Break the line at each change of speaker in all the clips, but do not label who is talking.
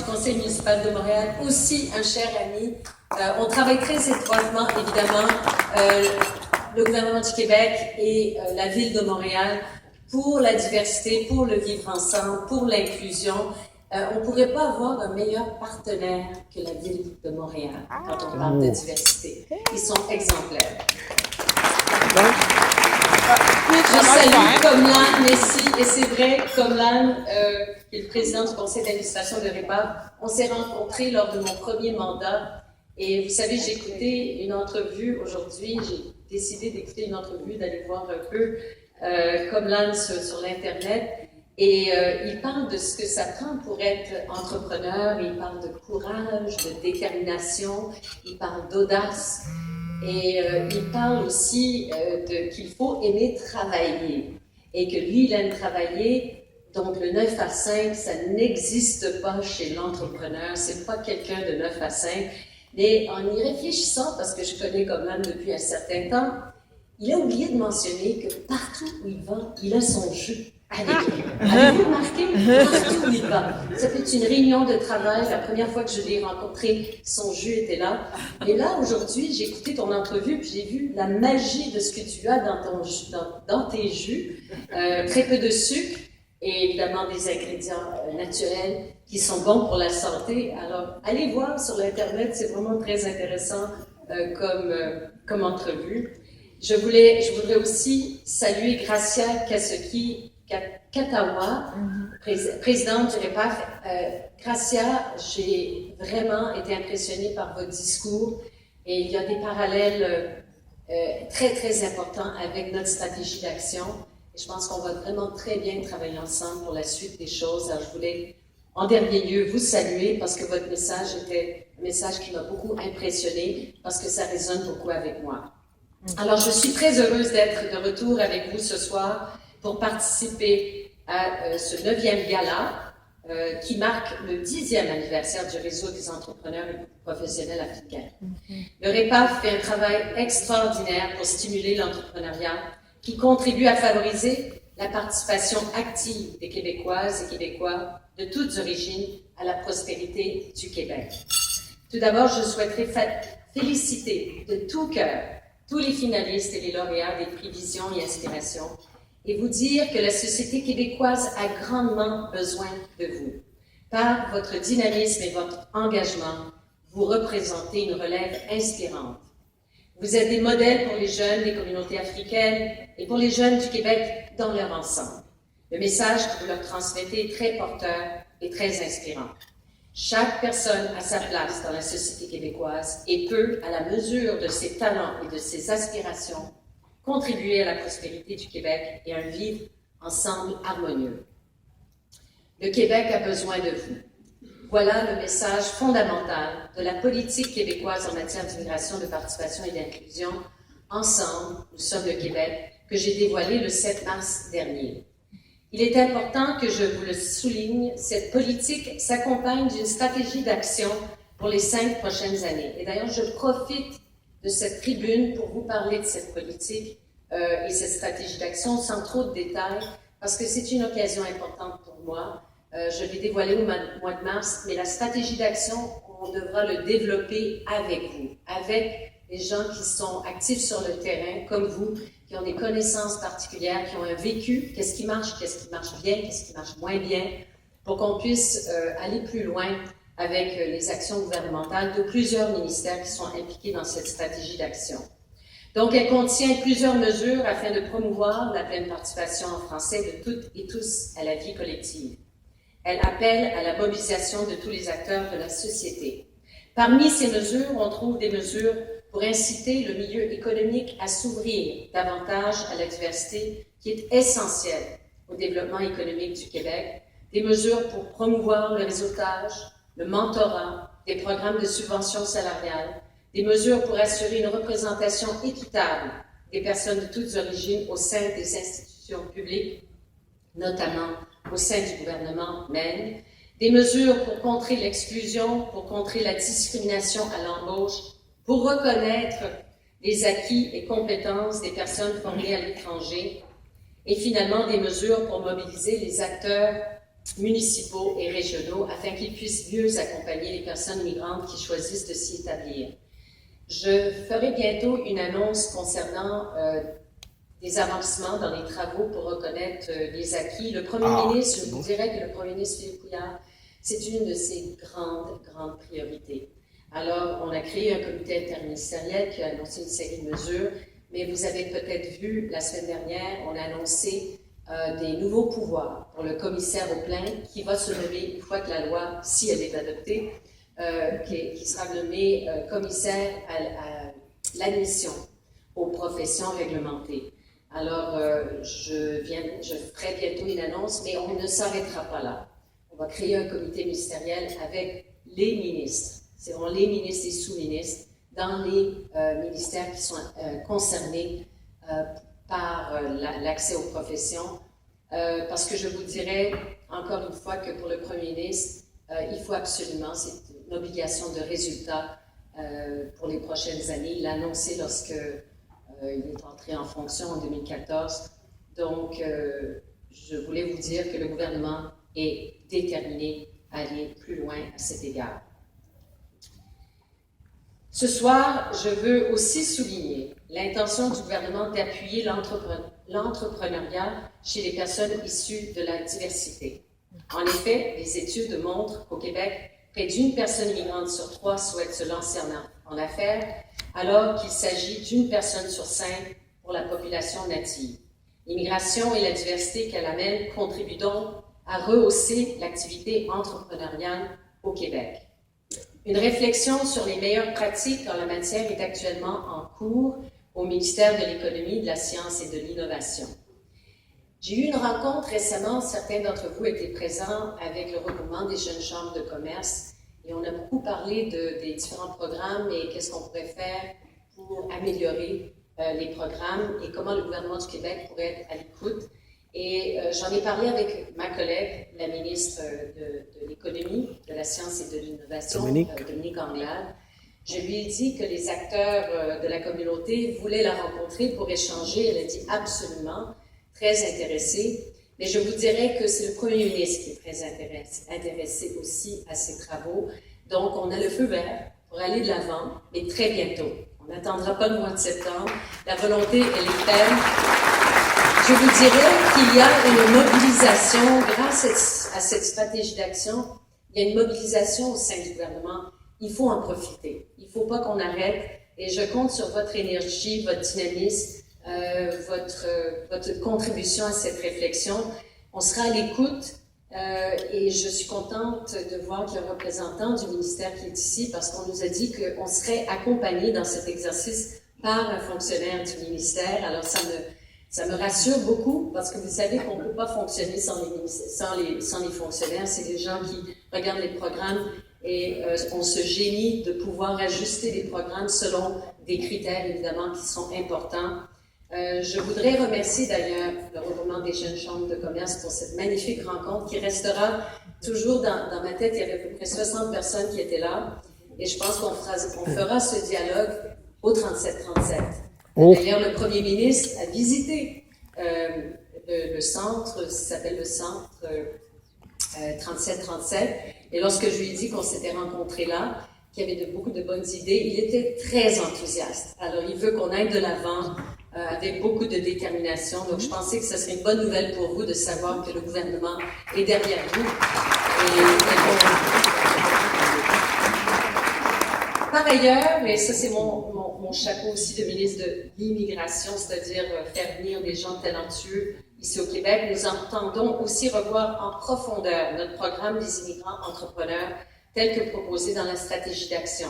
du Conseil municipal de Montréal, aussi un cher ami. On travaille très étroitement, évidemment, le gouvernement du Québec et la Ville de Montréal pour la diversité, pour le vivre ensemble, pour l'inclusion. On ne pourrait pas avoir un meilleur partenaire que la Ville de Montréal quand on parle de diversité. Ils sont exemplaires. Je salue Comlan Messi, et c'est vrai, Comlan, qui est le président du conseil d'administration de REPAV, on s'est rencontrés lors de mon premier mandat. Et vous savez, j'ai écouté une entrevue aujourd'hui, j'ai décidé d'écouter une entrevue, d'aller voir un peu Comlan sur l'Internet. Et il parle de ce que ça prend pour être entrepreneur, il parle de courage, de détermination, il parle d'audace. Et il parle aussi qu'il faut aimer travailler et que lui, il aime travailler. Donc, le 9 à 5, ça n'existe pas chez l'entrepreneur. C'est pas quelqu'un de 9 à 5. Mais en y réfléchissant, parce que je connais Comlan depuis un certain temps, il a oublié de mentionner que partout où il va, il a son jeu avec lui. Avez-vous remarqué? Partout où il va. Ça fait une réunion de travail. La première fois que je l'ai rencontré, son jus était là. Et là, aujourd'hui, j'ai écouté ton entrevue puis j'ai vu la magie de ce que tu as dans tes jus. Très peu de sucre et évidemment des ingrédients naturels qui sont bons pour la santé. Alors, allez voir sur l'Internet, c'est vraiment très intéressant comme entrevue. Je voudrais aussi saluer Gracia Katawa, présidente du REPAV. Gracia, j'ai vraiment été impressionnée par votre discours et il y a des parallèles très, très importants avec notre stratégie d'action. Et je pense qu'on va vraiment très bien travailler ensemble pour la suite des choses. Alors, je voulais, en dernier lieu, vous saluer parce que votre message était un message qui m'a beaucoup impressionné parce que ça résonne beaucoup avec moi. Alors, je suis très heureuse d'être de retour avec vous ce soir pour participer à ce 9e gala qui marque le 10e anniversaire du Réseau des entrepreneurs et professionnels africains. Le REPAV fait un travail extraordinaire pour stimuler l'entrepreneuriat qui contribue à favoriser la participation active des Québécoises et Québécois de toutes origines à la prospérité du Québec. Tout d'abord, je souhaiterais féliciter de tout cœur tous les finalistes et les lauréats des prix Vision et Inspiration et vous dire que la société québécoise a grandement besoin de vous. Par votre dynamisme et votre engagement, vous représentez une relève inspirante. Vous êtes des modèles pour les jeunes des communautés africaines et pour les jeunes du Québec dans leur ensemble. Le message que vous leur transmettez est très porteur et très inspirant. Chaque personne a sa place dans la société québécoise et peut, à la mesure de ses talents et de ses aspirations, contribuer à la prospérité du Québec et à un vivre ensemble harmonieux. Le Québec a besoin de vous. Voilà le message fondamental de la politique québécoise en matière d'immigration, de participation et d'inclusion. Ensemble, nous sommes le Québec, que j'ai dévoilé le 7 mars dernier. Il est important que je vous le souligne, cette politique s'accompagne d'une stratégie d'action pour les 5 prochaines années. Et d'ailleurs, je profite de cette tribune pour vous parler de cette politique et cette stratégie d'action sans trop de détails, parce que c'est une occasion importante pour moi. Je l'ai dévoilé au mois de mars, mais la stratégie d'action, on devra le développer avec vous, avec les gens qui sont actifs sur le terrain, comme vous, qui ont des connaissances particulières, qui ont un vécu, qu'est-ce qui marche bien, qu'est-ce qui marche moins bien, pour qu'on puisse aller plus loin avec les actions gouvernementales de plusieurs ministères qui sont impliqués dans cette stratégie d'action. Donc, elle contient plusieurs mesures afin de promouvoir la pleine participation en français de toutes et tous à la vie collective. Elle appelle à la mobilisation de tous les acteurs de la société. Parmi ces mesures, on trouve des mesures pour inciter le milieu économique à s'ouvrir davantage à la diversité qui est essentielle au développement économique du Québec, des mesures pour promouvoir le réseautage, le mentorat, des programmes de subvention salariale, des mesures pour assurer une représentation équitable des personnes de toutes origines au sein des institutions publiques, notamment au sein du gouvernement même, des mesures pour contrer l'exclusion, pour contrer la discrimination à l'embauche, pour reconnaître les acquis et compétences des personnes formées à l'étranger, et finalement des mesures pour mobiliser les acteurs municipaux et régionaux afin qu'ils puissent mieux accompagner les personnes migrantes qui choisissent de s'y établir. Je ferai bientôt une annonce concernant des avancements dans les travaux pour reconnaître les acquis. Le Premier ministre, je vous dirais que le Premier ministre Philippe Couillard, c'est une de ses grandes priorités. Alors, on a créé un comité interministériel qui a annoncé une série de mesures, mais vous avez peut-être vu, la semaine dernière, on a annoncé des nouveaux pouvoirs pour le commissaire aux plaintes qui va se nommer, une fois que la loi, si elle est adoptée, qui sera nommé commissaire à l'admission aux professions réglementées. Alors, je ferai bientôt une annonce, mais on ne s'arrêtera pas là. On va créer un comité ministériel avec les ministres. C'est vraiment les ministres et sous-ministres dans les ministères qui sont concernés par l'accès aux professions. Parce que je vous dirais, encore une fois, que pour le Premier ministre, il faut absolument, c'est une obligation de résultat pour les prochaines années. Il l'a annoncé lorsque il est entré en fonction en 2014. Donc, je voulais vous dire que le gouvernement est déterminé à aller plus loin à cet égard. Ce soir, je veux aussi souligner l'intention du gouvernement d'appuyer l'entrepreneuriat chez les personnes issues de la diversité. En effet, les études montrent qu'au Québec, près d'une personne immigrante sur 3 souhaite se lancer en affaires, alors qu'il s'agit d'une personne sur 5 pour la population native. L'immigration et la diversité qu'elle amène contribuent donc à rehausser l'activité entrepreneuriale au Québec. Une réflexion sur les meilleures pratiques en la matière est actuellement en cours au ministère de l'Économie, de la Science et de l'Innovation. J'ai eu une rencontre récemment, certains d'entre vous étaient présents avec le regroupement des jeunes chambres de commerce et on a beaucoup parlé des différents programmes et qu'est-ce qu'on pourrait faire pour améliorer les programmes et comment le gouvernement du Québec pourrait être à l'écoute. Et j'en ai parlé avec ma collègue, la ministre de l'Économie, de la Science et de l'Innovation, Dominique Anglade. Je lui ai dit que les acteurs de la communauté voulaient la rencontrer pour échanger. Elle a dit absolument, très intéressée. Mais je vous dirais que c'est le Premier ministre qui est très intéressé aussi à ces travaux. Donc, on a le feu vert pour aller de l'avant, mais très bientôt. On n'attendra pas le mois de septembre. La volonté, elle est ferme. Je vous dirais qu'il y a une mobilisation, grâce à cette stratégie d'action, il y a une mobilisation au sein du gouvernement. Il faut en profiter. Il ne faut pas qu'on arrête. Et je compte sur votre énergie, votre dynamisme, votre contribution à cette réflexion. On sera à l'écoute et je suis contente de voir qu'il y a un représentant du ministère qui est ici parce qu'on nous a dit qu'on serait accompagné dans cet exercice par un fonctionnaire du ministère. Alors, ça me rassure beaucoup parce que vous savez qu'on ne peut pas fonctionner sans les fonctionnaires. C'est des gens qui regardent les programmes et on se génie de pouvoir ajuster les programmes selon des critères, évidemment, qui sont importants. Je voudrais remercier d'ailleurs le regroupement des jeunes chambres de commerce pour cette magnifique rencontre qui restera toujours dans ma tête. Il y avait à peu près 60 personnes qui étaient là et je pense qu'on fera ce dialogue au 37-37. D'ailleurs, le Premier ministre a visité le centre, ça s'appelle le centre 37-37. Et lorsque je lui ai dit qu'on s'était rencontrés là, qu'il y avait beaucoup de bonnes idées, il était très enthousiaste. Alors, il veut qu'on aille de l'avant avec beaucoup de détermination. Donc, je pensais que ce serait une bonne nouvelle pour vous de savoir que le gouvernement est derrière vous. Par ailleurs, mais ça c'est mon chapeau aussi de ministre de l'Immigration, c'est-à-dire faire venir des gens talentueux ici au Québec, nous entendons aussi revoir en profondeur notre programme des immigrants entrepreneurs tel que proposé dans la stratégie d'action.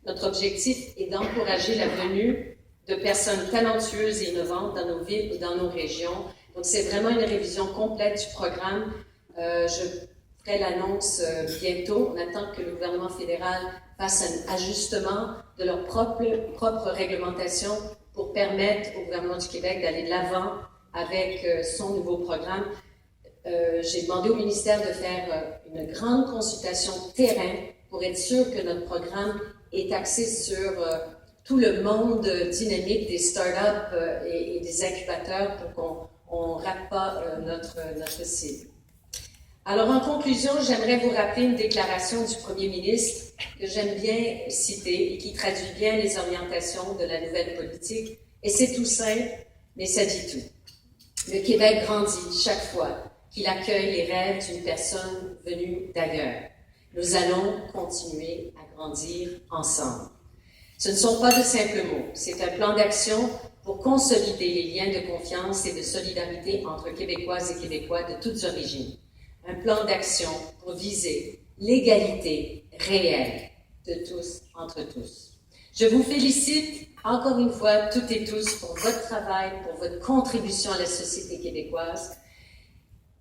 Notre objectif est d'encourager la venue de personnes talentueuses et innovantes dans nos villes et dans nos régions. Donc c'est vraiment une révision complète du programme. Je ferai l'annonce bientôt. On attend que le gouvernement fédéral fasse un ajustement de leur propre réglementation pour permettre au gouvernement du Québec d'aller de l'avant avec son nouveau programme. J'ai demandé au ministère de faire une grande consultation terrain pour être sûr que notre programme est axé sur tout le monde dynamique des startups et des incubateurs pour qu'on ne rate pas notre cible. Alors, en conclusion, j'aimerais vous rappeler une déclaration du Premier ministre que j'aime bien citer et qui traduit bien les orientations de la nouvelle politique. Et c'est tout simple, mais ça dit tout. Le Québec grandit chaque fois qu'il accueille les rêves d'une personne venue d'ailleurs. Nous allons continuer à grandir ensemble. Ce ne sont pas de simples mots, c'est un plan d'action pour consolider les liens de confiance et de solidarité entre Québécoises et Québécois de toutes origines. Un plan d'action pour viser l'égalité réelle de tous entre tous. Je vous félicite encore une fois, toutes et tous, pour votre travail, pour votre contribution à la société québécoise.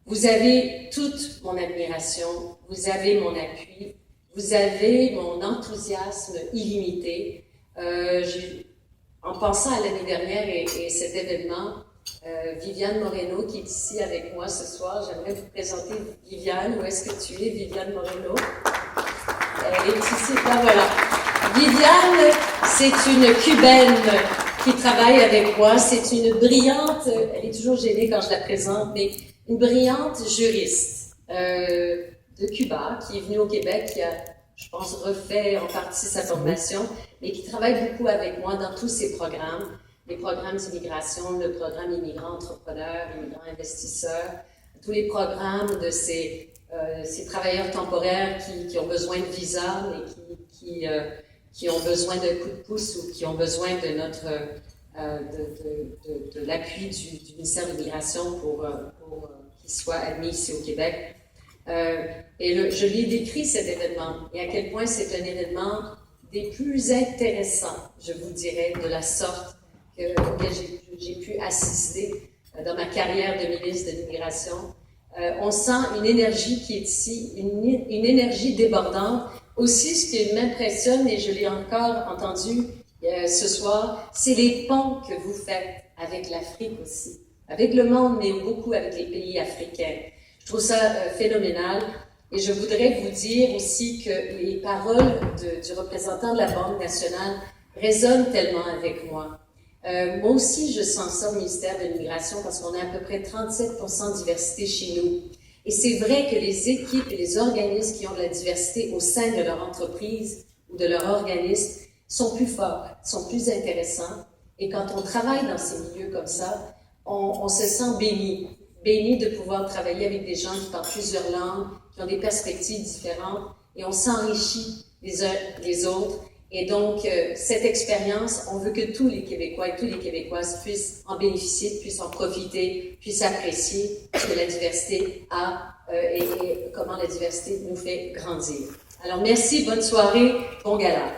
Vous avez toute mon admiration, vous avez mon appui, vous avez mon enthousiasme illimité. En pensant à l'année dernière et cet événement, Viviane Moreno, qui est ici avec moi ce soir, j'aimerais vous présenter Viviane. Où est-ce que tu es, Viviane Moreno? Elle est ici, là, voilà. Viviane, c'est une Cubaine qui travaille avec moi. C'est une brillante, elle est toujours gênée quand je la présente, mais une brillante juriste de Cuba qui est venue au Québec, qui a, je pense, refait en partie sa formation, mais qui travaille beaucoup avec moi dans tous ces programmes, les programmes d'immigration, le programme immigrants entrepreneurs, immigrants investisseurs, tous les programmes de ces travailleurs temporaires qui ont besoin de visa, mais qui ont besoin d'un coup de pouce ou qui ont besoin de notre de l'appui du ministère de l'Immigration pour qu'ils soient admis ici au Québec. Je lui ai décrit cet événement et à quel point c'est un événement des plus intéressants, je vous dirais, de la sorte auquel j'ai pu assister dans ma carrière de ministre de l'Immigration. On sent une énergie qui est ici, une énergie débordante. Aussi, ce qui m'impressionne, et je l'ai encore entendu ce soir, c'est les ponts que vous faites avec l'Afrique aussi, avec le monde, mais beaucoup avec les pays africains. Je trouve ça phénoménal. Et je voudrais vous dire aussi que les paroles du représentant de la Banque nationale résonnent tellement avec moi. Moi aussi, je sens ça au ministère de l'Immigration parce qu'on a à peu près 37% de diversité chez nous. Et c'est vrai que les équipes et les organismes qui ont de la diversité au sein de leur entreprise ou de leur organisme sont plus forts, sont plus intéressants. Et quand on travaille dans ces milieux comme ça, on se sent béni de pouvoir travailler avec des gens qui parlent plusieurs langues, qui ont des perspectives différentes, et on s'enrichit les uns des autres. Et donc, cette expérience, on veut que tous les Québécois et toutes les Québécoises puissent en bénéficier, puissent en profiter, puissent apprécier ce que la diversité a et comment la diversité nous fait grandir. Alors, merci, bonne soirée, bon gala.